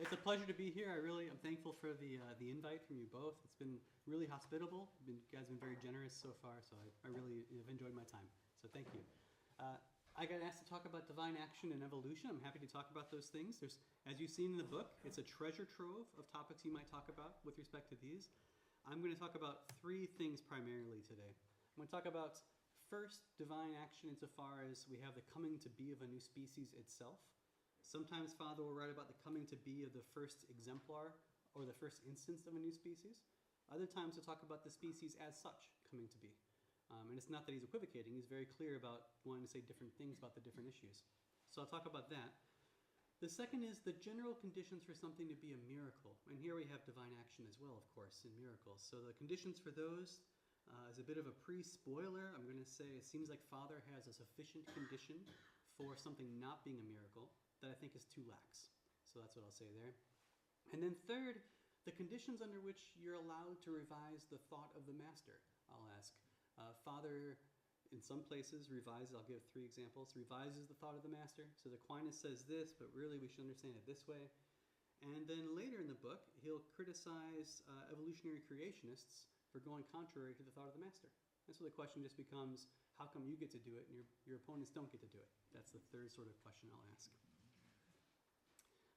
it's a pleasure to be here. I'm thankful for the invite from you both. It's been really hospitable. You guys have been very generous so far, so I really have enjoyed my time. So thank you. I got asked to talk about divine action and evolution. I'm happy to talk about those things. As you've seen in the book, it's a treasure trove of topics you might talk about with respect to these. I'm going to talk about three things primarily today. I'm going to talk about first, divine action insofar as we have the coming to be of a new species itself. Sometimes Father will write about the coming to be of the first exemplar or the first instance of a new species. Other times he'll talk about the species as such coming to be. And it's not that he's equivocating, he's very clear about wanting to say different things about the different issues. So I'll talk about that. The second is the general conditions for something to be a miracle. And here we have divine action as well, of course, in miracles. So the conditions for those is a bit of a pre-spoiler. I'm going to say it seems like Father has a sufficient condition for something not being a miracle that I think is too lax. So that's what I'll say there. And then third, the conditions under which you're allowed to revise the thought of the master, I'll ask. Father, in some places, revises, I'll give three examples, revises the thought of the master. So Aquinas says this, but really we should understand it this way. And then later in the book, he'll criticize evolutionary creationists for going contrary to the thought of the master. And so the question just becomes, how come you get to do it and your opponents don't get to do it? That's the third sort of question I'll ask.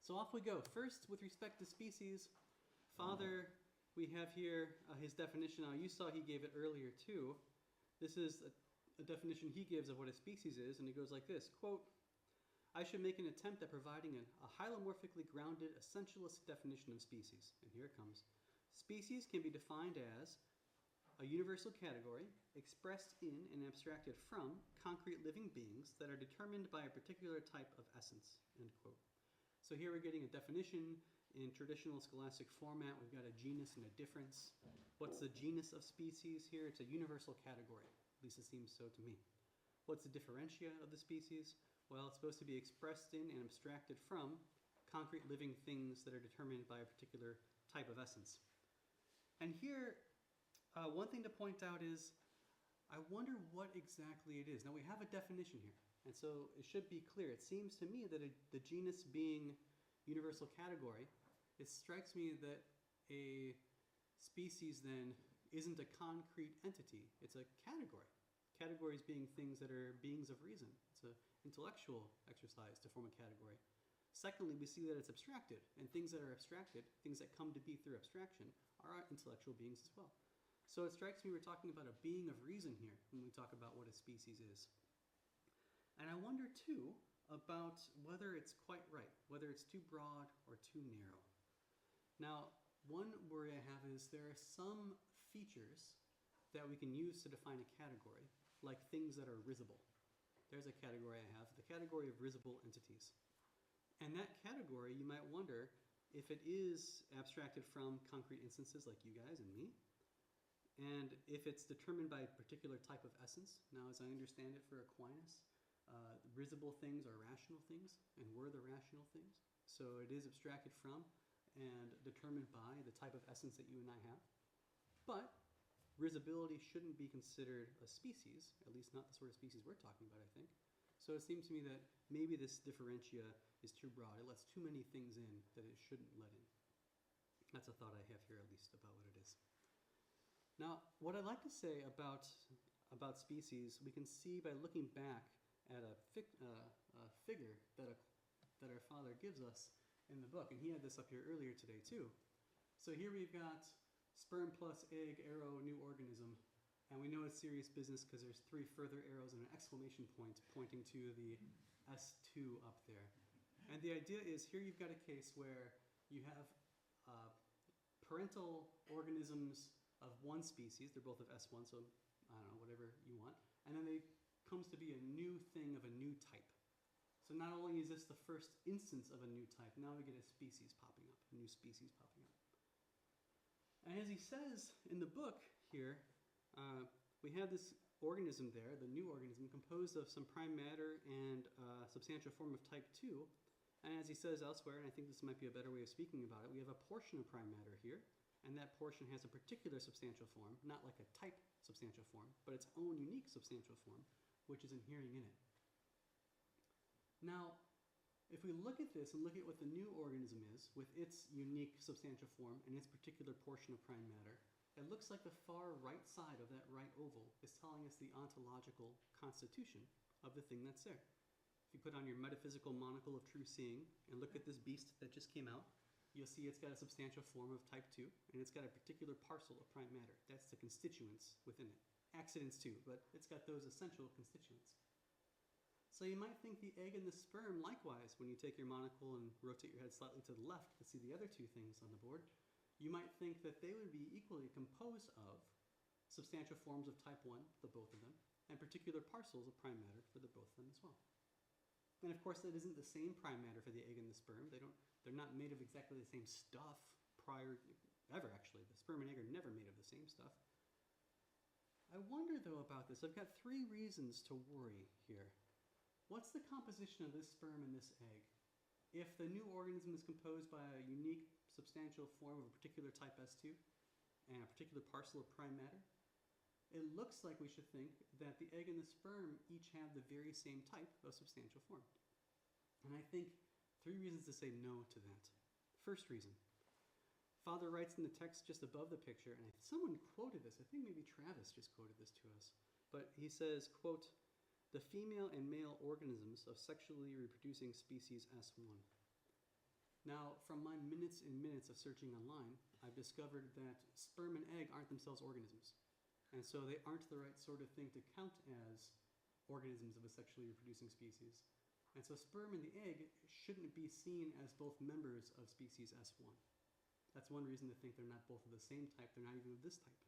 So off we go. First, with respect to species, Father, we have here his definition. Now, you saw he gave it earlier too. This is a definition he gives of what a species is, and it goes like this, quote, I should make an attempt at providing a hylomorphically grounded essentialist definition of species. And here it comes. Species can be defined as a universal category expressed in and abstracted from concrete living beings that are determined by a particular type of essence, end quote. So here we're getting a definition in traditional scholastic format. We've got a genus and a difference. What's the genus of species here? It's a universal category. At least it seems so to me. What's the differentia of the species? Well, it's supposed to be expressed in and abstracted from concrete living things that are determined by a particular type of essence. And here, one thing to point out is, I wonder what exactly it is. Now we have a definition here. And so it should be clear. It seems to me that the genus being universal category, it strikes me that a species then isn't a concrete entity. It's a category. Categories being things that are beings of reason. It's an intellectual exercise to form a category. Secondly, we see that it's abstracted. And things that are abstracted, things that come to be through abstraction, are intellectual beings as well. So it strikes me we're talking about a being of reason here when we talk about what a species is. And I wonder, too, about whether it's quite right, whether it's too broad or too narrow. Now, one worry I have is there are some features that we can use to define a category, like things that are risible. There's a category I have, the category of risible entities. And that category, you might wonder if it is abstracted from concrete instances like you guys and me, and if it's determined by a particular type of essence. Now, as I understand it for Aquinas, risible things are rational things, and we're the rational things. So it is abstracted from and determined by the type of essence that you and I have. But risibility shouldn't be considered a species, at least not the sort of species we're talking about, I think. So it seems to me that maybe this differentia is too broad. It lets too many things in that it shouldn't let in. That's a thought I have here, at least, about what it is. Now, what I'd like to say about species, we can see by looking back at a figure that our Father gives us in the book. And he had this up here earlier today, too. So here we've got sperm plus egg, arrow, new organism. And we know it's serious business because there's three further arrows and an exclamation point pointing to the S2 up there. And the idea is here you've got a case where you have parental organisms of one species. They're both of S1, so I don't know, whatever you want. And then they comes to be a new thing of a new type. So not only is this the first instance of a new type, now we get a species popping up, a new species popping up. And as he says in the book here, we have this organism there, the new organism, composed of some prime matter and a substantial form of type 2. And as he says elsewhere, and I think this might be a better way of speaking about it, we have a portion of prime matter here, and that portion has a particular substantial form, not like a type substantial form, but its own unique substantial form, which is inhering in it. Now, if we look at this and look at what the new organism is with its unique substantial form and its particular portion of prime matter, it looks like the far right side of that right oval is telling us the ontological constitution of the thing that's there. If you put on your metaphysical monocle of true seeing and look at this beast that just came out, you'll see it's got a substantial form of type 2, and it's got a particular parcel of prime matter. That's the constituents within it. Accidents too, but it's got those essential constituents. So you might think the egg and the sperm, likewise, when you take your monocle and rotate your head slightly to the left to see the other two things on the board, you might think that they would be equally composed of substantial forms of type 1, the both of them, and particular parcels of prime matter for the both of them as well. And of course, that isn't the same prime matter for the egg and the sperm. They're not made of exactly the same stuff ever actually. The sperm and egg are never made of the same stuff. I wonder though about this. I've got 3 reasons to worry here. What's the composition of this sperm and this egg? If the new organism is composed by a unique substantial form of a particular type S2 and a particular parcel of prime matter, it looks like we should think that the egg and the sperm each have the very same type of substantial form. And I think 3 reasons to say no to that. First reason, Father writes in the text just above the picture, and someone quoted this, I think maybe Travis just quoted this to us, but he says, quote, "The female and male organisms of sexually reproducing species S1." Now, from my minutes and minutes of searching online, I've discovered that sperm and egg aren't themselves organisms. And so they aren't the right sort of thing to count as organisms of a sexually reproducing species. And so sperm and the egg shouldn't be seen as both members of species S1. That's one reason to think they're not both of the same type, they're not even of this type.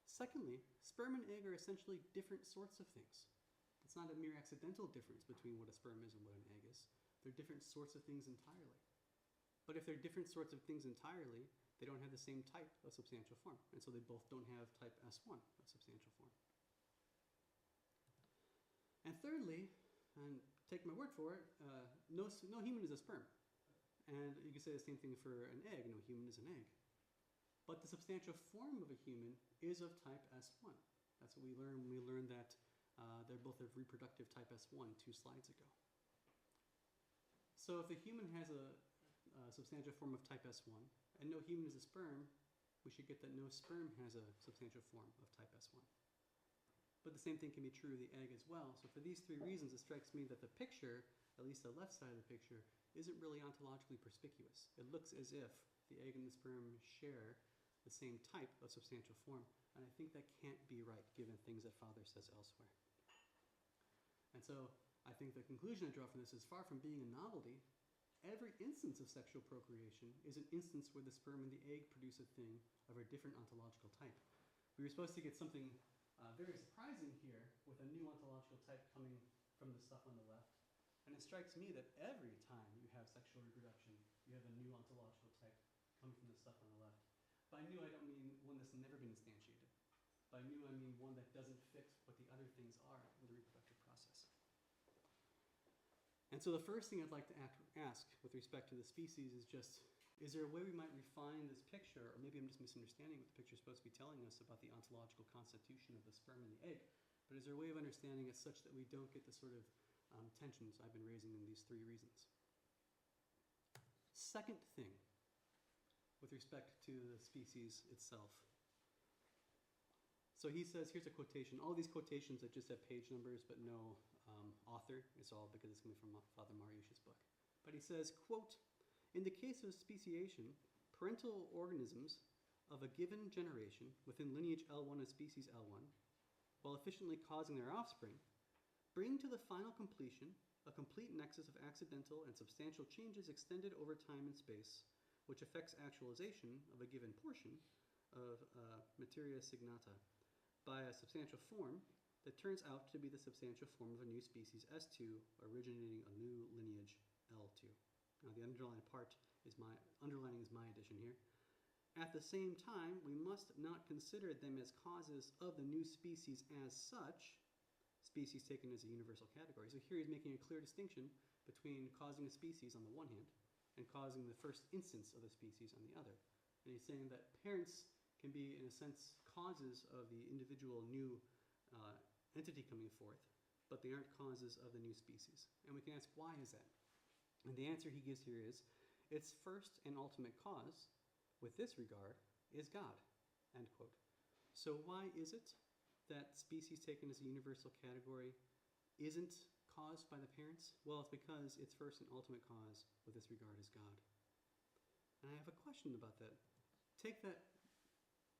Secondly, sperm and egg are essentially different sorts of things. It's not a mere accidental difference between what a sperm is and what an egg is. They're different sorts of things entirely. But if they're different sorts of things entirely, they don't have the same type of substantial form. And so they both don't have type S1 of substantial form. And thirdly, and take my word for it, no human is a sperm. And you can say the same thing for an egg. No human is an egg. But the substantial form of a human is of type S1. That's what we learned when we learned that they're both of reproductive type S1 2 slides ago. So if a human has a substantial form of type S1, and no human is a sperm, we should get that no sperm has a substantial form of type S1. But the same thing can be true of the egg as well. So for these 3 reasons, it strikes me that the picture, at least the left side of the picture, isn't really ontologically perspicuous. It looks as if the egg and the sperm share the same type of substantial form. And I think that can't be right, given things that Father says elsewhere. And so I think the conclusion I draw from this is, far from being a novelty, every instance of sexual procreation is an instance where the sperm and the egg produce a thing of a different ontological type. We were supposed to get something very surprising here with a new ontological type coming from the stuff on the left. And it strikes me that every time you have sexual reproduction, you have a new ontological type coming from the stuff on the left. By new, I don't mean one that's never been instantiated. By new, I mean one that doesn't fit what the other things are in the reproductive process. And so the first thing I'd like to ask with respect to the species is just, is there a way we might refine this picture, or maybe I'm just misunderstanding what the picture is supposed to be telling us about the ontological constitution of the sperm and the egg, but is there a way of understanding it such that we don't get the sort of tensions I've been raising in these 3 reasons? Second thing, with respect to the species itself. So he says, here's a quotation. All these quotations that just have page numbers but no author. It's all because it's coming from Father Mariusz's book. But he says, quote, "In the case of speciation, parental organisms of a given generation within lineage L1 of species L1, while efficiently causing their offspring, bring to the final completion a complete nexus of accidental and substantial changes extended over time and space, which affects actualization of a given portion of materia signata by a substantial form that turns out to be the substantial form of a new species S2 originating a new lineage L2. Now the underlying is my addition here. At the same time, we must not consider them as causes of the new species as such, species taken as a universal category. So here he's making a clear distinction between causing a species on the one hand and causing the first instance of a species on the other. And he's saying that parents can be, in a sense, causes of the individual new entity coming forth, but they aren't causes of the new species. And we can ask, why is that? And the answer he gives here is, its first and ultimate cause, with this regard, is God, end quote. So why is it that species taken as a universal category isn't caused by the parents? Well, it's because its first and ultimate cause, with this regard, is God. And I have a question about that. Take that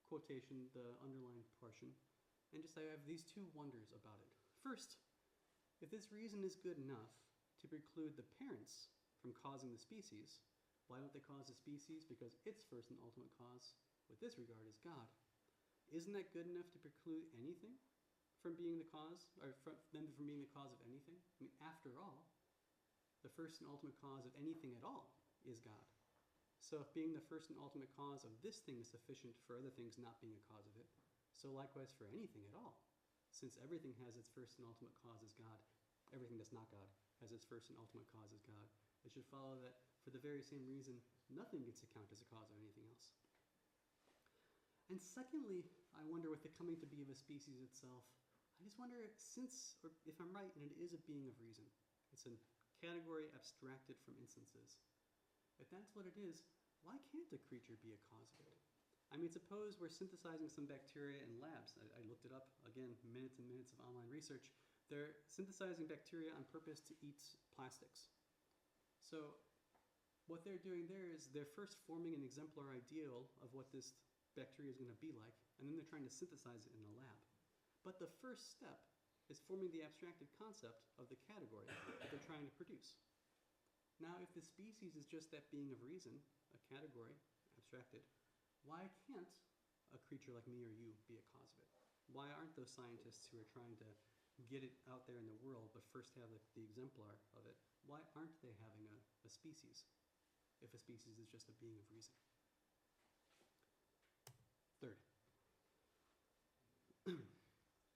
quotation, the underlined portion, and just I have these two wonders about it. First, if this reason is good enough to preclude the parents from causing the species, why don't they cause the species? Because its first and ultimate cause, with this regard, is God. Isn't that good enough to preclude anything from being the cause, or from being the cause of anything? I mean, after all, the first and ultimate cause of anything at all is God. So if being the first and ultimate cause of this thing is sufficient for other things not being a cause of it, so likewise for anything at all. Since everything has its first and ultimate cause as God, everything that's not God has its first and ultimate cause as God. It should follow that for the very same reason, nothing gets to count as a cause of anything else. And secondly, I wonder with the coming to be of a species itself, I just wonder if I'm right and it is a being of reason, it's a category abstracted from instances. If that's what it is, why can't a creature be a cause of it? I mean, suppose we're synthesizing some bacteria in labs. I looked it up, again, minutes and minutes of online research. They're synthesizing bacteria on purpose to eat plastics. So what they're doing there is they're first forming an exemplar ideal of what this bacteria is going to be like, and then they're trying to synthesize it in a lab. But the first step is forming the abstracted concept of the category that they're trying to produce. Now, if the species is just that being of reason, a category, abstracted, why can't a creature like me or you be a cause of it? Why aren't those scientists who are trying to get it out there in the world but first have the exemplar of it, why aren't they having a species if a species is just a being of reason? Third.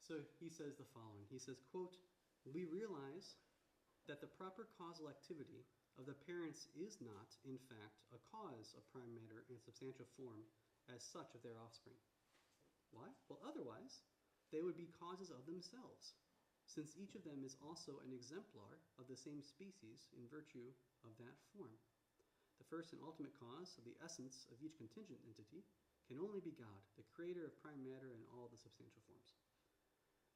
So he says the following. He says, quote, "We realize that the proper causal activity of the parents is not, in fact, a cause of prime matter in substantial form as such of their offspring." Why? Well, otherwise, they would be causes of themselves, since each of them is also an exemplar of the same species in virtue of that form. The first and ultimate cause of the essence of each contingent entity can only be God, the creator of prime matter in all the substantial forms.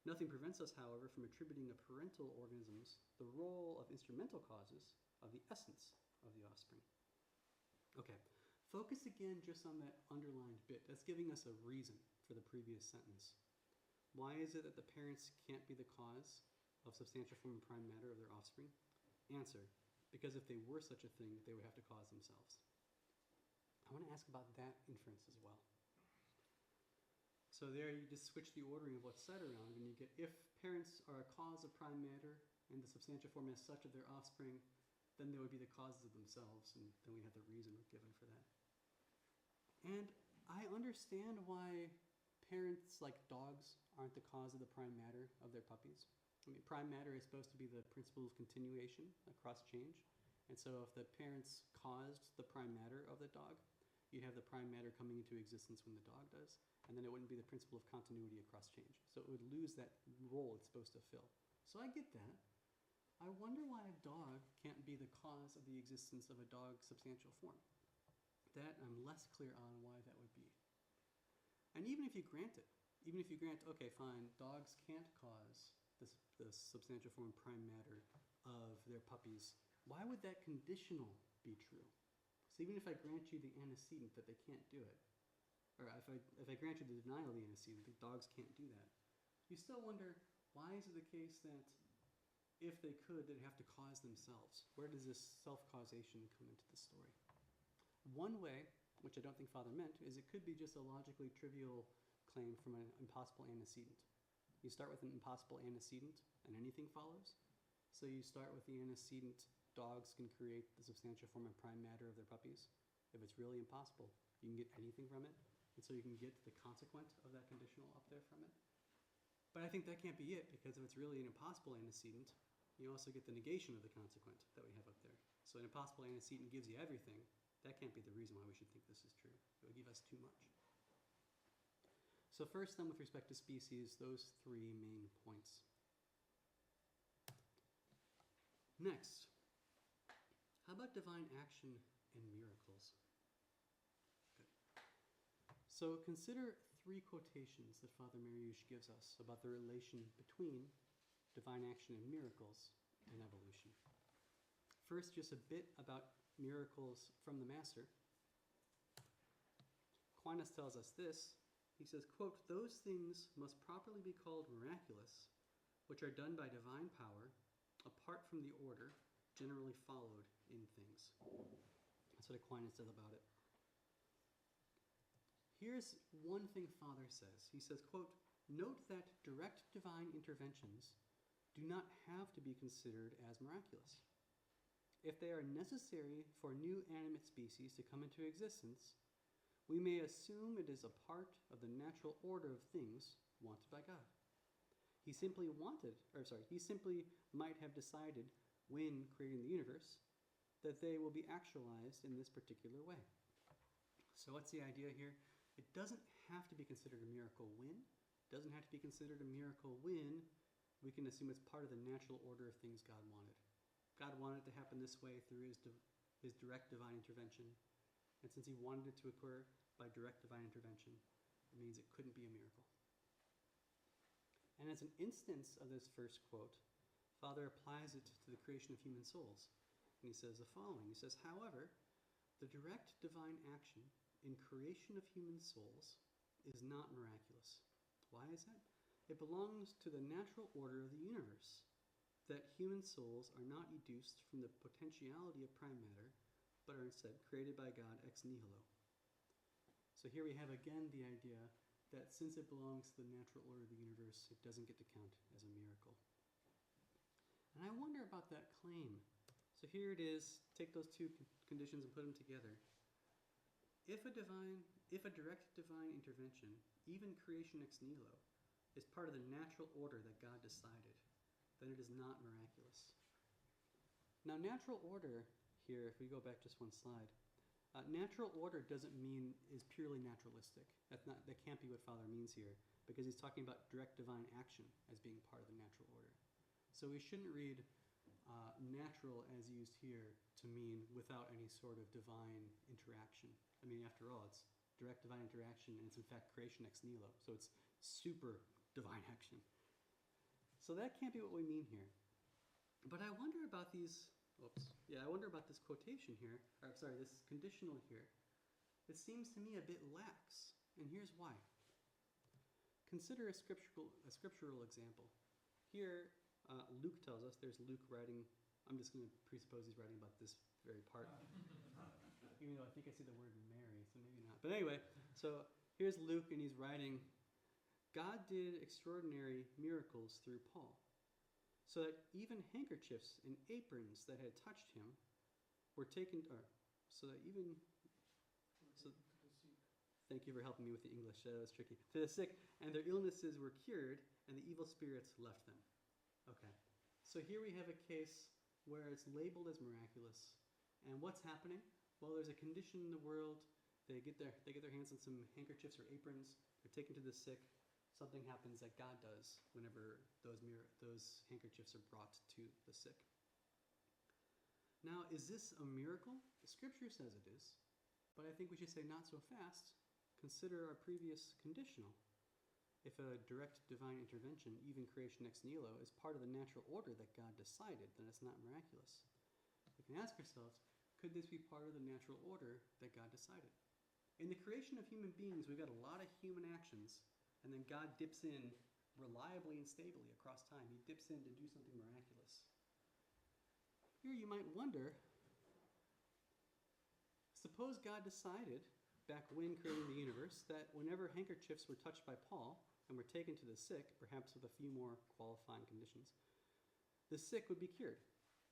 Nothing prevents us, however, from attributing to parental organisms the role of instrumental causes of the essence of the offspring. Okay, focus again just on that underlined bit. That's giving us a reason for the previous sentence. Why is it that the parents can't be the cause of substantial form and prime matter of their offspring? Answer, because if they were such a thing, they would have to cause themselves. I want to ask about that inference as well. So there you just switch the ordering of what's said around, and you get, if parents are a cause of prime matter and the substantial form as such of their offspring, then they would be the causes of themselves, and then we have the reason given for that. And I understand why parents like dogs aren't the cause of the prime matter of their puppies. I mean, prime matter is supposed to be the principle of continuation across change. And so if the parents caused the prime matter of the dog, you'd have the prime matter coming into existence when the dog does, and then it wouldn't be the principle of continuity across change. So it would lose that role it's supposed to fill. So I get that. I wonder why a dog can't be the cause of the existence of a dog's substantial form. That I'm less clear on why that would be. And even if you grant it, okay, fine, dogs can't cause the substantial form prime matter of their puppies, why would that conditional be true? So even if I grant you the antecedent that they can't do it, or if I grant you the denial of the antecedent, that dogs can't do that, you still wonder, why is it the case that if they could, they'd have to cause themselves? Where does this self-causation come into the story? One way, which I don't think Father meant, is it could be just a logically trivial claim from an impossible antecedent. You start with an impossible antecedent, and anything follows. So you start with the antecedent, dogs can create the substantial form and prime matter of their puppies. If it's really impossible, you can get anything from it. And so you can get the consequent of that conditional up there from it. But I think that can't be it, because if it's really an impossible antecedent, you also get the negation of the consequent that we have up there. So an impossible antecedent gives you everything. That can't be the reason why we should think this is true. It would give us too much. So first then, with respect to species, those three main points. Next, how about divine action and miracles? Good. So consider three quotations that Father Mariusz gives us about the relation between divine action and miracles and evolution. First, just a bit about miracles from the Master. Aquinas tells us this. He says, quote, "Those things must properly be called miraculous, which are done by divine power, apart from the order generally followed in things." That's what Aquinas says about it. Here's one thing Father says. He says, quote, "Note that direct divine interventions do not have to be considered as miraculous. If they are necessary for new animate species to come into existence, we may assume it is a part of the natural order of things wanted by God. He simply might have decided when creating the universe that they will be actualized in this particular way." So what's the idea here? It doesn't have to be considered a miracle when. It doesn't have to be considered a miracle when we can assume it's part of the natural order of things God wanted. God wanted it to happen this way through his direct divine intervention. And since he wanted it to occur by direct divine intervention, it means it couldn't be a miracle. And as an instance of this first quote, Father applies it to the creation of human souls. And he says the following. He says, "However, the direct divine action in creation of human souls is not miraculous." Why is that? "It belongs to the natural order of the universe, that human souls are not educed from the potentiality of prime matter, but are instead created by God ex nihilo." So here we have again the idea that since it belongs to the natural order of the universe, it doesn't get to count as a miracle. And I wonder about that claim. So here it is. Take those two conditions and put them together. If a direct divine intervention, even creation ex nihilo, is part of the natural order that God decided, then it is not miraculous. Now, natural order here, if we go back just one slide, natural order doesn't mean is purely naturalistic. That can't be what Father means here, because he's talking about direct divine action as being part of the natural order. So we shouldn't read natural as used here to mean without any sort of divine interaction. I mean, after all, it's direct divine interaction, and it's in fact creation ex nihilo, so it's super divine action. So that can't be what we mean here. But I wonder about this quotation here, this conditional here. It seems to me a bit lax, and here's why. Consider a scriptural example. Here, Luke tells us, there's Luke writing, I'm just going to presuppose he's writing about this very part, even though I think I see the word Mary, so maybe not. But anyway, so here's Luke, and he's writing, "God did extraordinary miracles through Paul, so that even handkerchiefs and aprons that had touched him were taken, thank you for helping me with the English, that was tricky. To the sick, and their illnesses were cured, and the evil spirits left them." Okay, so here we have a case where it's labeled as miraculous, and what's happening? Well, there's a condition in the world. They get their hands on some handkerchiefs or aprons. They're taken to the sick. Something happens that God does whenever those handkerchiefs are brought to the sick. Now, is this a miracle? The scripture says it is, but I think we should say not so fast. Consider our previous conditional. If a direct divine intervention, even creation ex nihilo, is part of the natural order that God decided, then it's not miraculous. We can ask ourselves, could this be part of the natural order that God decided? In the creation of human beings, we've got a lot of human actions, and then God dips in reliably and stably across time. He dips in to do something miraculous. Here you might wonder, suppose God decided, back when creating the universe, that whenever handkerchiefs were touched by Paul and were taken to the sick, perhaps with a few more qualifying conditions, the sick would be cured.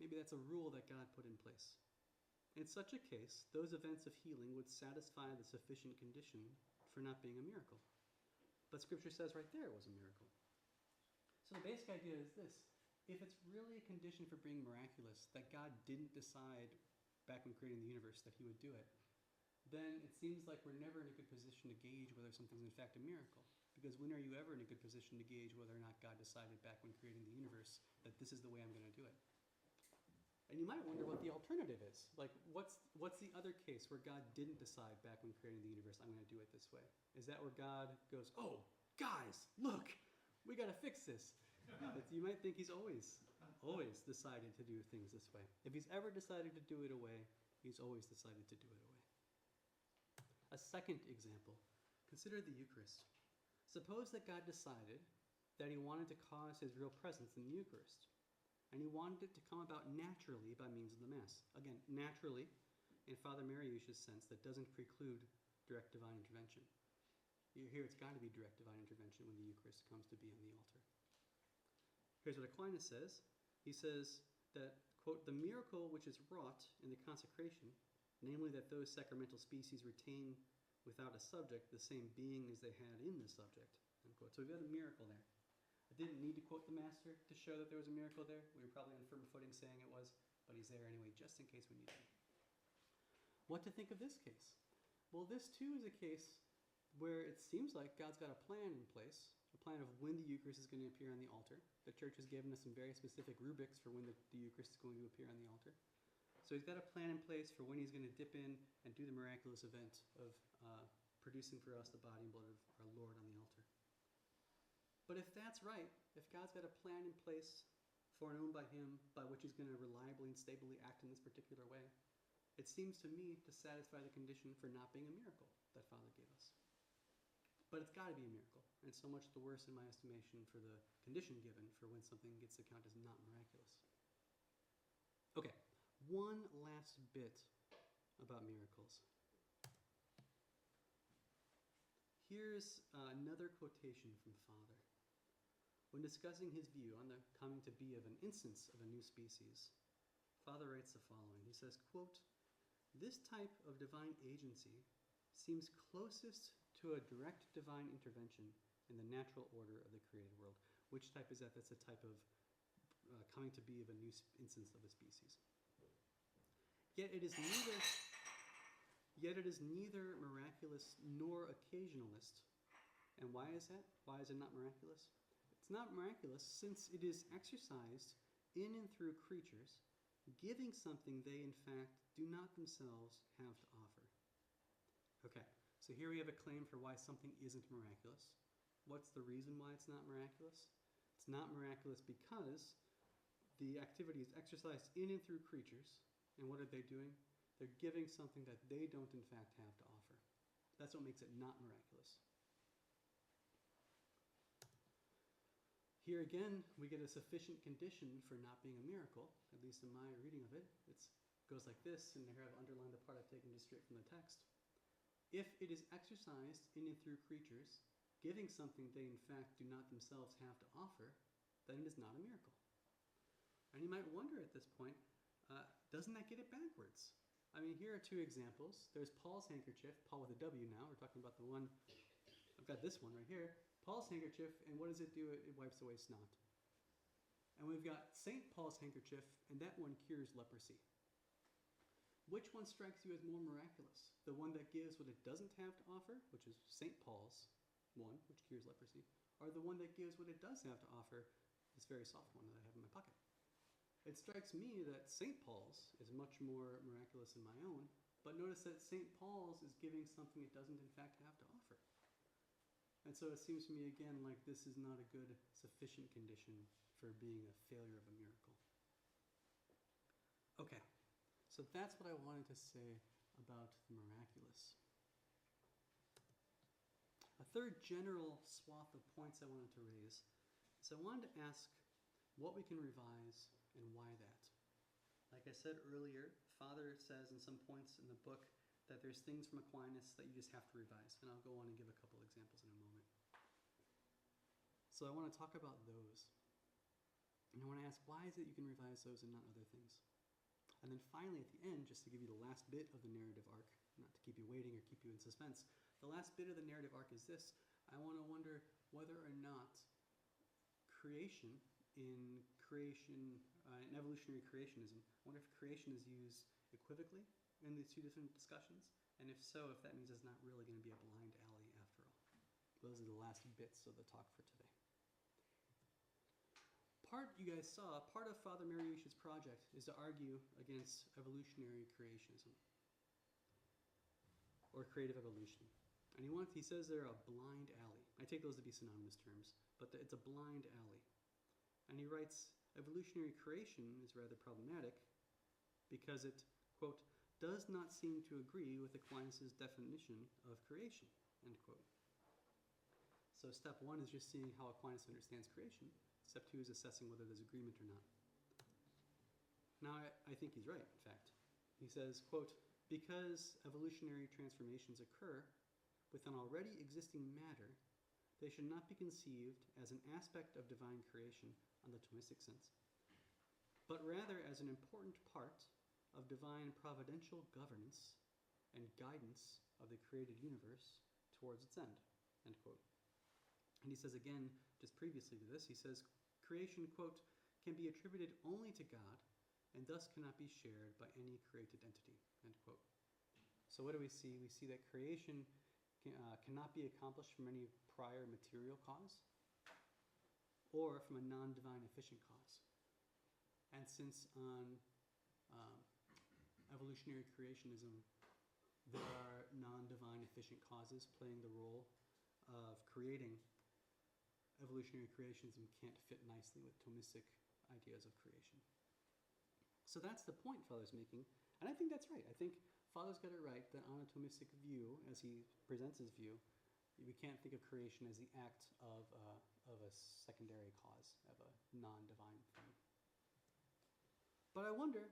Maybe that's a rule that God put in place. In such a case, those events of healing would satisfy the sufficient condition for not being a miracle. But Scripture says right there it was a miracle. So the basic idea is this. If it's really a condition for being miraculous, that God didn't decide back when creating the universe that he would do it, then it seems like we're never in a good position to gauge whether something's in fact a miracle. Because when are you ever in a good position to gauge whether or not God decided back when creating the universe that this is the way I'm going to do it? And you might wonder what the alternative is. Like, what's the other case where God didn't decide back when creating the universe, I'm going to do it this way? Is that where God goes, oh, guys, look, we got to fix this? You might think he's always decided to do things this way. If he's ever decided to do it away, he's always decided to do it away. A second example, consider the Eucharist. Suppose that God decided that he wanted to cause his real presence in the Eucharist, and he wanted it to come about naturally by means of the Mass. Again, naturally, in Father Mariusz's sense, that doesn't preclude direct divine intervention. Here it's got to be direct divine intervention when the Eucharist comes to be on the altar. Here's what Aquinas says. He says that, quote, the miracle which is wrought in the consecration, namely that those sacramental species retain without a subject the same being as they had in the subject, unquote. So we've got a miracle there. I didn't need to quote the Master to show that there was a miracle there. We were probably on firm footing saying it was, but he's there anyway, just in case we need him. What to think of this case? Well, this too is a case where it seems like God's got a plan in place, a plan of when the Eucharist is going to appear on the altar. The Church has given us some very specific rubrics for when the Eucharist is going to appear on the altar. So he's got a plan in place for when he's going to dip in and do the miraculous event of producing for us the body and blood of our Lord on the altar. But if that's right, if God's got a plan in place foreknown by him by which he's going to reliably and stably act in this particular way, it seems to me to satisfy the condition for not being a miracle that Father gave us. But it's got to be a miracle, and so much the worse in my estimation for the condition given for when something gets to count as not miraculous. Okay, one last bit about miracles. Here's another quotation from Father. When discussing his view on the coming to be of an instance of a new species, Father writes the following. He says, quote, this type of divine agency seems closest to a direct divine intervention in the natural order of the created world. Which type is that? That's a type of coming to be of a new instance of a species. Yet it is neither miraculous nor occasionalist. And why is that? Why is it not miraculous? It's not miraculous since it is exercised in and through creatures, giving something they in fact do not themselves have to offer. Okay, so here we have a claim for why something isn't miraculous. What's the reason why it's not miraculous? It's not miraculous because the activity is exercised in and through creatures, and what are they doing? They're giving something that they don't in fact have to offer. That's what makes it not miraculous. Here again, we get a sufficient condition for not being a miracle, at least in my reading of it. It goes like this, and here I've underlined the part I've taken just straight from the text. If it is exercised in and through creatures, giving something they in fact do not themselves have to offer, then it is not a miracle. And you might wonder at this point, doesn't that get it backwards? I mean, here are two examples. There's Paul's handkerchief, Paul with a W now. We're talking about the one, I've got this one right here. Paul's handkerchief, and what does it do? It wipes away snot. And we've got St. Paul's handkerchief, and that one cures leprosy. Which one strikes you as more miraculous? The one that gives what it doesn't have to offer, which is St. Paul's one, which cures leprosy, or the one that gives what it does have to offer, this very soft one that I have in my pocket? It strikes me that St. Paul's is much more miraculous than my own, but notice that St. Paul's is giving something it doesn't in fact have to offer. And so it seems to me again like this is not a good, sufficient condition for being a failure of a miracle. Okay, so that's what I wanted to say about the miraculous. A third general swath of points I wanted to raise is I wanted to ask what we can revise and why that. Like I said earlier, Father says in some points in the book that there's things from Aquinas that you just have to revise, and I'll go on and give a couple examples in a moment. So I want to talk about those. And I want to ask, why is it you can revise those and not other things? And then finally, at the end, just to give you the last bit of the narrative arc, not to keep you waiting or keep you in suspense, the last bit of the narrative arc is this. I want to wonder whether or not creation in evolutionary creationism, I wonder if creation is used equivocally in these two different discussions, and if so, if that means it's not really going to be a blind alley after all. Those are the last bits of the talk for today. you guys saw, part of Father Mariusz's project is to argue against evolutionary creationism or creative evolution. And he says they're a blind alley. I take those to be synonymous terms, but it's a blind alley. And he writes, evolutionary creation is rather problematic because it, quote, does not seem to agree with Aquinas' definition of creation, end quote. So step one is just seeing how Aquinas understands creation. Step two is assessing whether there's agreement or not. Now, I think he's right, in fact. He says, quote, because evolutionary transformations occur with an already existing matter, they should not be conceived as an aspect of divine creation on the Thomistic sense, but rather as an important part of divine providential governance and guidance of the created universe towards its end, end quote. And he says again, just previously to this, he says, creation, quote, can be attributed only to God and thus cannot be shared by any created entity, end quote. So what do we see? We see that creation cannot be accomplished from any prior material cause or from a non-divine efficient cause. And since on evolutionary creationism, there are non-divine efficient causes playing the role of creating, evolutionary creationism can't fit nicely with Thomistic ideas of creation. So that's the point Father's making, and I think that's right. I think Father's got it right that on a Thomistic view, as he presents his view, we can't think of creation as the act of a secondary cause, of a non-divine thing. But I wonder,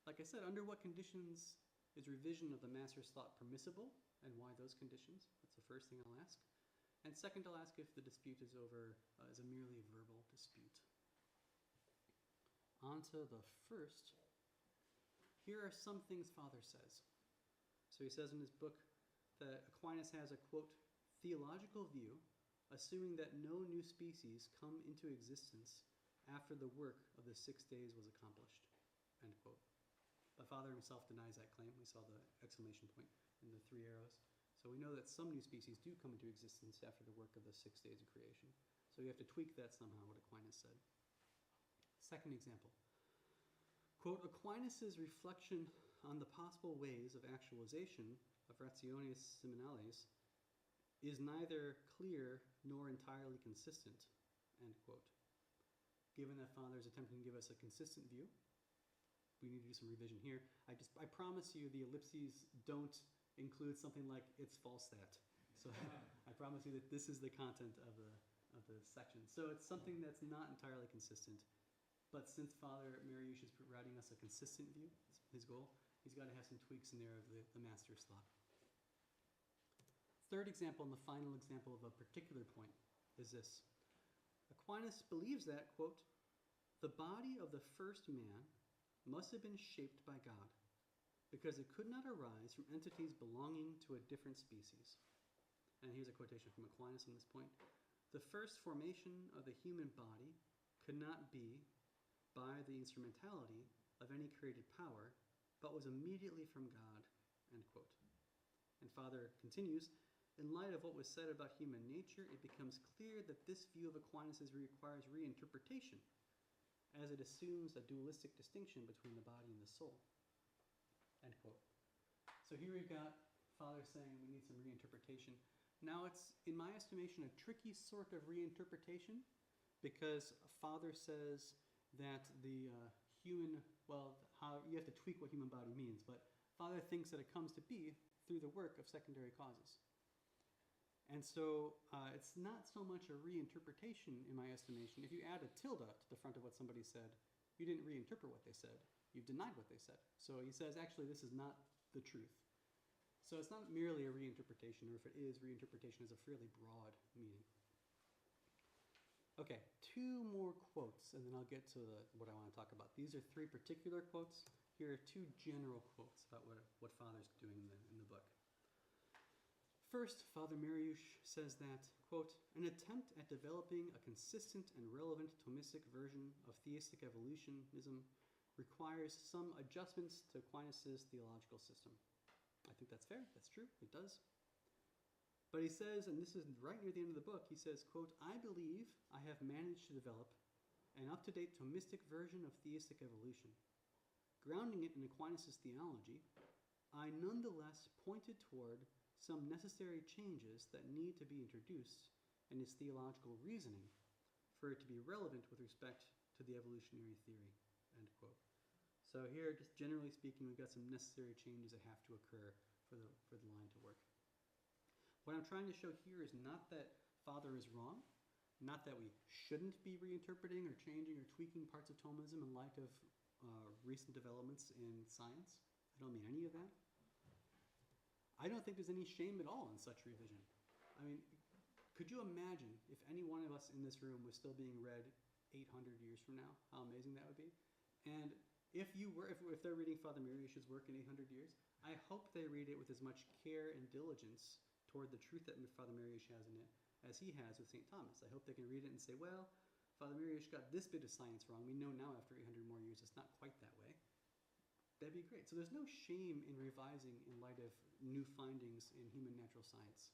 like I said, under what conditions is revision of the Master's thought permissible, and why those conditions? That's the first thing I'll ask. And second, I'll ask if the dispute is over as a merely verbal dispute. On to the first. Here are some things Father says. So he says in his book that Aquinas has a, quote, theological view, assuming that no new species come into existence after the work of the 6 days was accomplished, end quote. But Father himself denies that claim. We saw the exclamation point in the 3 arrows. So we know that some new species do come into existence after the work of the 6 days of creation. So you have to tweak that somehow, what Aquinas said. Second example. Quote, Aquinas' reflection on the possible ways of actualization of rationes seminales is neither clear nor entirely consistent, end quote. Given that Father is attempting to give us a consistent view, we need to do some revision here. I promise you the ellipses don't include something like it's false that. So I promise you that this is the content of the section. So it's something that's not entirely consistent. But since Father Mariusz is writing us a consistent view, his goal, he's got to have some tweaks in there of the Master's thought. Third example, and the final example of a particular point, is this. Aquinas believes that, quote, the body of the first man must have been shaped by God, because it could not arise from entities belonging to a different species. And here's a quotation from Aquinas on this point. The first formation of the human body could not be by the instrumentality of any created power, but was immediately from God, end quote. And Father continues, in light of what was said about human nature, it becomes clear that this view of Aquinas' requires reinterpretation, as it assumes a dualistic distinction between the body and the soul, end quote. So here we've got Father saying we need some reinterpretation. Now it's, in my estimation, a tricky sort of reinterpretation, because Father says that the human, how you have to tweak what human body means, but Father thinks that it comes to be through the work of secondary causes. And so it's not so much a reinterpretation, in my estimation. If you add a tilde to the front of what somebody said, you didn't reinterpret what they said. You've denied what they said. So he says, actually, this is not the truth. So it's not merely a reinterpretation, or if it is, reinterpretation is a fairly broad meaning. Okay, 2 more quotes, and then I'll get to what I want to talk about. These are 3 particular quotes. Here are 2 general quotes about what Father's doing in the book. First, Father Mariusz says that, quote, an attempt at developing a consistent and relevant Thomistic version of theistic evolutionism requires some adjustments to Aquinas' theological system. I think that's fair. That's true. It does. But he says, and this is right near the end of the book, he says, quote, I believe I have managed to develop an up-to-date Thomistic version of theistic evolution. Grounding it in Aquinas' theology, I nonetheless pointed toward some necessary changes that need to be introduced in his theological reasoning for it to be relevant with respect to the evolutionary theory, end quote. So here, just generally speaking, we've got some necessary changes that have to occur for the line to work. What I'm trying to show here is not that Father is wrong, not that we shouldn't be reinterpreting or changing or tweaking parts of Thomism in light of recent developments in science. I don't mean any of that. I don't think there's any shame at all in such revision. I mean, could you imagine if any one of us in this room was still being read 800 years from now? How amazing that would be. And if they're reading Father Mariusz's work in 800 years, I hope they read it with as much care and diligence toward the truth that Father Mariusz has in it as he has with St. Thomas. I hope they can read it and say, well, Father Mariusz got this bit of science wrong. We know now after 800 more years it's not quite that way. That'd be great. So there's no shame in revising in light of new findings in human natural science.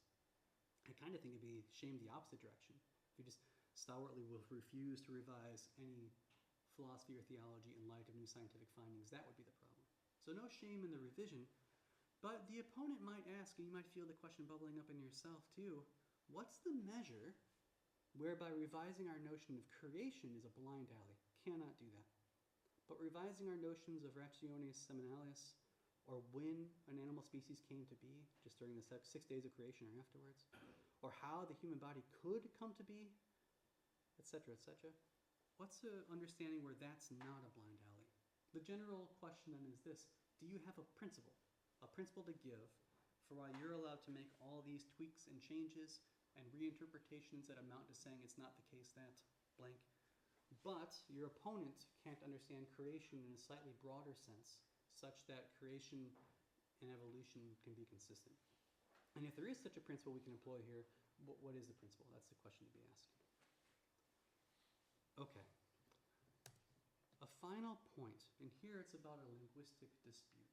I kind of think it'd be shame the opposite direction. If you just stalwartly will refuse to revise any philosophy or theology in light of new scientific findings, that would be the problem. So no shame in the revision, but the opponent might ask, and you might feel the question bubbling up in yourself too, what's the measure whereby revising our notion of creation is a blind alley? Cannot do that. But revising our notions of rationis seminalis, or when an animal species came to be, just during the 6 days of creation or afterwards, or how the human body could come to be, etc., etc. What's the understanding where that's not a blind alley? The general question then is this: do you have a principle to give for why you're allowed to make all these tweaks and changes and reinterpretations that amount to saying it's not the case that blank, but your opponent can't understand creation in a slightly broader sense, such that creation and evolution can be consistent? And if there is such a principle we can employ here, what is the principle? That's the question to be asked. Okay. A final point, and here it's about a linguistic dispute.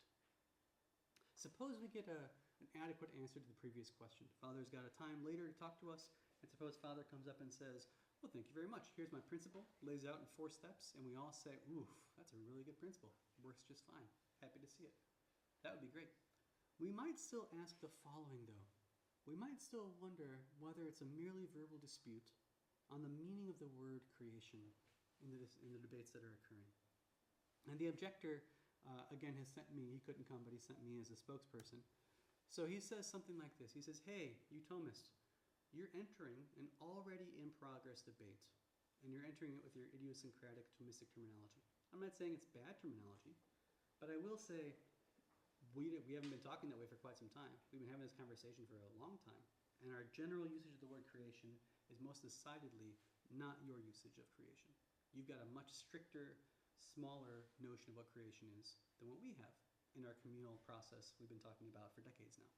Suppose we get an adequate answer to the previous question. Father's got a time later to talk to us, and suppose Father comes up and says, well, thank you very much. Here's my principle, lays out in 4 steps, and we all say, oof, that's a really good principle. Works just fine. Happy to see it. That would be great. We might still ask the following, though. We might still wonder whether it's a merely verbal dispute on the meaning of the word creation in the debates that are occurring. And the objector, again, has sent me, he couldn't come, but he sent me as a spokesperson. So he says something like this. He says, hey, you Thomists, you're entering an already in progress debate, and you're entering it with your idiosyncratic Thomistic terminology. I'm not saying it's bad terminology, but I will say we haven't been talking that way for quite some time. We've been having this conversation for a long time, and our general usage of the word creation is most decidedly not your usage of creation. You've got a much stricter, smaller notion of what creation is than what we have in our communal process we've been talking about for decades now.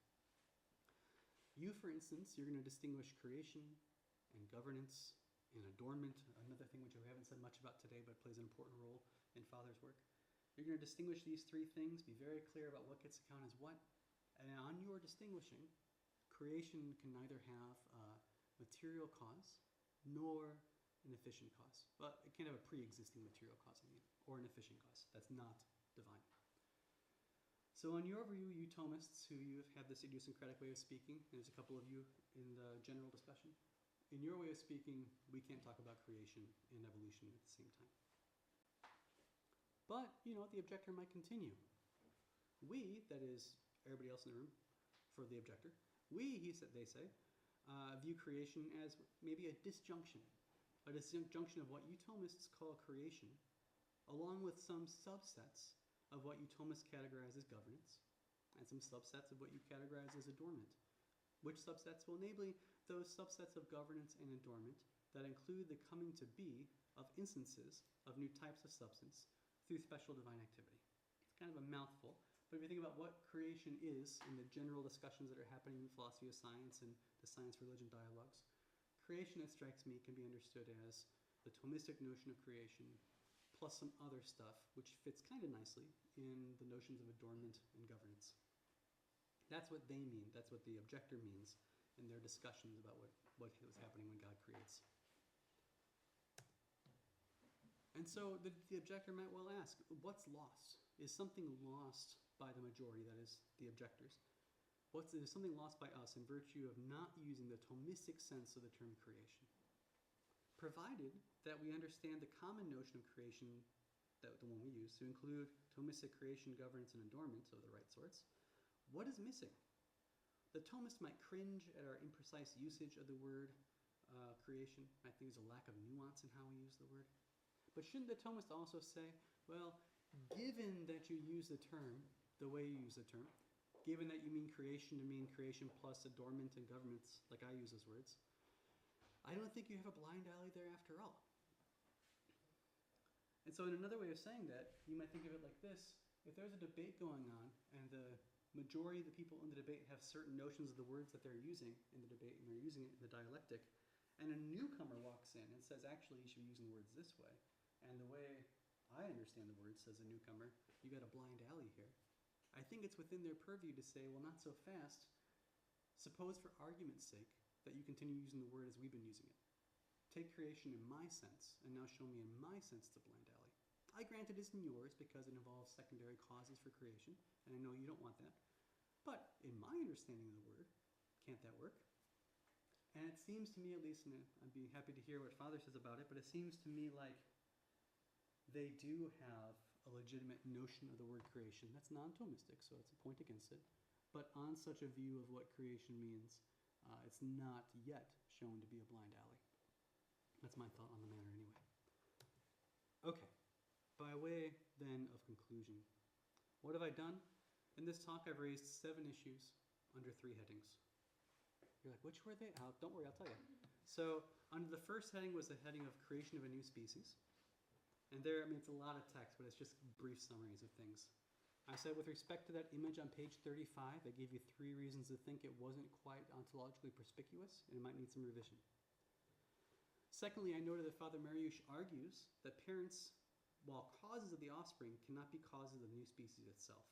You, for instance, you're going to distinguish creation and governance and adornment, another thing which we haven't said much about today but plays an important role in Father's work. You're going to distinguish these 3 things, be very clear about what gets accounted as what, and on your distinguishing, creation can neither have a material cause nor an efficient cause. But it can have a pre-existing material cause, or an efficient cause. That's not divine. So in your view, you Thomists, who you have this idiosyncratic way of speaking, and there's a couple of you in the general discussion, in your way of speaking, we can't talk about creation and evolution at the same time. But, the objector might continue. We, that is, everybody else in the room, for the objector, they say, view creation as maybe a disjunction of what you Thomists call creation, along with some subsets of what you Thomists categorize as governance, and some subsets of what you categorize as adornment. Which subsets? Well, namely, those subsets of governance and adornment that include the coming to be of instances of new types of substance through special divine activity. It's kind of a mouthful, but if you think about what creation is in the general discussions that are happening in philosophy of science and the science-religion dialogues, creation, it strikes me, can be understood as the Thomistic notion of creation plus some other stuff, which fits kind of nicely in the notions of adornment and governance. That's what they mean. That's what the objector means in their discussions about what was happening when God creates. And so the objector might well ask, what's lost? Is something lost by the majority, that is, the objectors? Is something lost by us in virtue of not using the Thomistic sense of the term creation? Provided that we understand the common notion of creation, that the one we use, to include Thomistic creation, governance, and adornment of the right sorts, what is missing? The Thomist might cringe at our imprecise usage of the word creation. I think there's a lack of nuance in how we use the word. But shouldn't the Thomist also say, well, given that you use the term the way you use the term, given that you mean creation to mean creation plus adornment and governments, like I use those words, I don't think you have a blind alley there after all. And so in another way of saying that, you might think of it like this. If there's a debate going on and the majority of the people in the debate have certain notions of the words that they're using in the debate and they're using it in the dialectic, and a newcomer walks in and says, actually, you should be using the words this way, and the way I understand the words, says a newcomer, you got a blind alley here. I think it's within their purview to say, well, not so fast. Suppose for argument's sake that you continue using the word as we've been using it. Take creation in my sense, and now show me in my sense it's a blind alley. I grant it isn't yours because it involves secondary causes for creation, and I know you don't want that. But in my understanding of the word, can't that work? And it seems to me, at least, and I'd be happy to hear what Father says about it, but it seems to me like they do have a legitimate notion of the word creation. That's non-Thomistic, so it's a point against it. But on such a view of what creation means, it's not yet shown to be a blind alley. That's my thought on the matter anyway. Okay, by way then of conclusion, what have I done? In this talk, I've raised 7 issues under 3 headings. You're like, which were they? Don't worry, I'll tell you. So, under the first heading was the heading of creation of a new species. And there, I mean, it's a lot of text, but it's just brief summaries of things. I said with respect to that image on page 35, I gave you 3 reasons to think it wasn't quite ontologically perspicuous, and it might need some revision. Secondly, I noted that Father Mariusz argues that parents, while causes of the offspring, cannot be causes of the new species itself.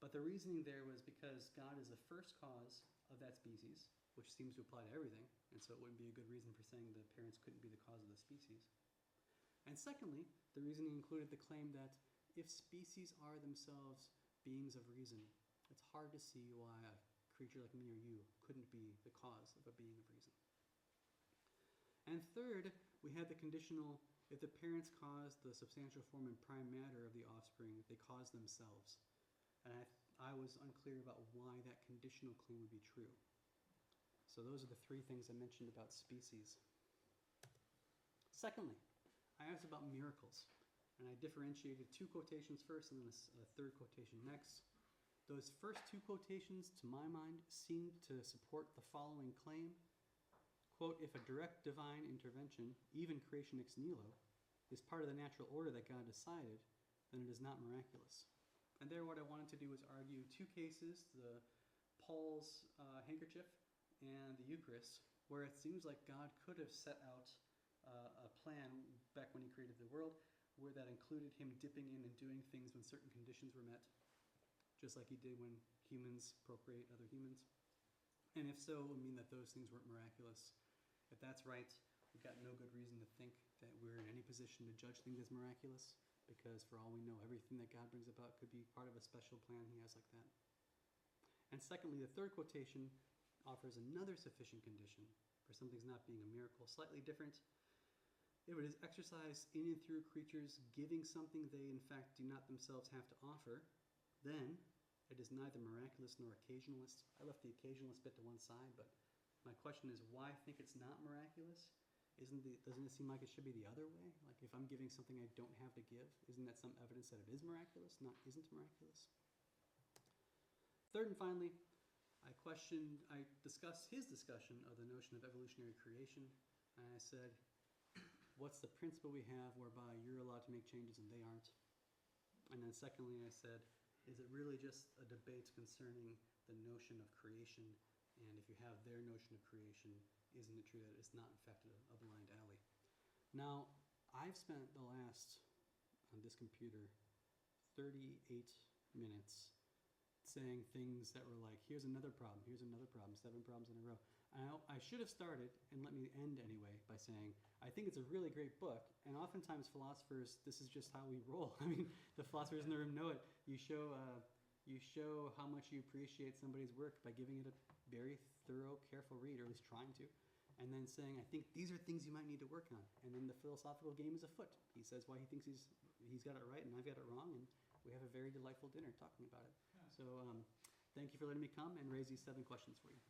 But the reasoning there was because God is the first cause of that species, which seems to apply to everything, and so it wouldn't be a good reason for saying the parents couldn't be the cause of the species. And secondly, the reasoning included the claim that if species are themselves beings of reason, it's hard to see why a creature like me or you couldn't be the cause of a being of reason. And third, we had the conditional, if the parents cause the substantial form and prime matter of the offspring, they cause themselves. And I was unclear about why that conditional claim would be true. So those are the 3 things I mentioned about species. Secondly, I asked about miracles, and I differentiated 2 quotations first and then a 3rd quotation next. Those first 2 quotations, to my mind, seemed to support the following claim. Quote, if a direct divine intervention, even creation ex nihilo, is part of the natural order that God decided, then it is not miraculous. And there what I wanted to do was argue 2 cases, the Pawl's handkerchief and the Eucharist, where it seems like God could have set out a plan back when he created the world, where that included him dipping in and doing things when certain conditions were met, just like he did when humans procreate other humans. And if so, it would mean that those things weren't miraculous. If that's right, we've got no good reason to think that we're in any position to judge things as miraculous, because for all we know, everything that God brings about could be part of a special plan he has like that. And secondly, the 3rd quotation offers another sufficient condition for something's not being a miracle, slightly different. If it is exercised in and through creatures giving something they in fact do not themselves have to offer, then it is neither miraculous nor occasionalist. I left the occasionalist bit to one side, but my question is, why think it's not miraculous? Doesn't it seem like it should be the other way? Like if I'm giving something I don't have to give, isn't that some evidence that it is miraculous, not isn't miraculous? Third and finally, I discussed his discussion of the notion of evolutionary creation, and I said, what's the principle we have whereby you're allowed to make changes and they aren't? And then secondly, I said, is it really just a debate concerning the notion of creation? And if you have their notion of creation, isn't it true that it's not in fact a blind alley? Now, I've spent the last, on this computer, 38 minutes saying things that were like, here's another problem, 7 problems in a row. I should have started, and let me end anyway, by saying I think it's a really great book, and oftentimes philosophers, this is just how we roll. I mean, the philosophers in the room know it. You show how much you appreciate somebody's work by giving it a very thorough, careful read, or at least trying to, and then saying, I think these are things you might need to work on. And then the philosophical game is afoot. He says why he thinks he's got it right and I've got it wrong, and we have a very delightful dinner talking about it. Yeah. So thank you for letting me come and raise these 7 questions for you.